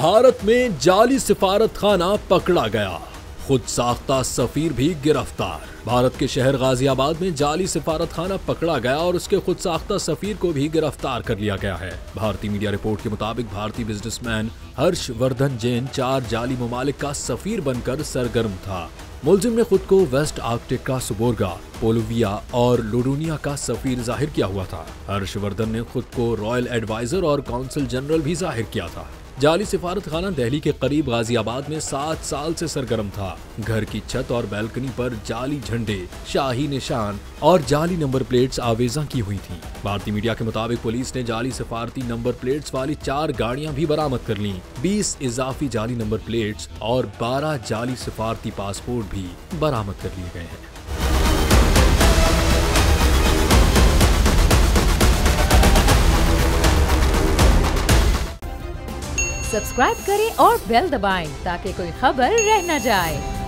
भारत में जाली सिफारत खाना पकड़ा गया, खुद साख्ता सफीर भी गिरफ्तार। भारत के शहर गाजियाबाद में जाली सिफारत खाना पकड़ा गया और उसके खुद साख्ता सफीर को भी गिरफ्तार कर लिया गया है। भारतीय मीडिया रिपोर्ट के मुताबिक भारतीय बिजनेसमैन हर्षवर्धन जैन 4 जाली ममालिक का सफीर बनकर सरगर्म था। मुलजिम ने खुद को वेस्ट आर्कटिक का सुबोर्गा, पोलोविया और लोडोनिया का सफीर जाहिर किया हुआ था। हर्षवर्धन ने खुद को रॉयल एडवाइजर और काउंसिल जनरल भी जाहिर किया था। जाली सिफारत खाना दिल्ली के करीब गाजियाबाद में 7 साल से सरगर्म था। घर की छत और बैल्कनी पर जाली झंडे, शाही निशान और जाली नंबर प्लेट्स आवेजा की हुई थी। भारतीय मीडिया के मुताबिक पुलिस ने जाली सिफारती नंबर प्लेट्स वाली 4 गाड़ियां भी बरामद कर लीं। 20 इजाफी जाली नंबर प्लेट्स और 12 जाली सिफारती पासपोर्ट भी बरामद कर लिए गए हैं। सब्सक्राइब करें और बेल दबाएं ताकि कोई खबर रह न जाए।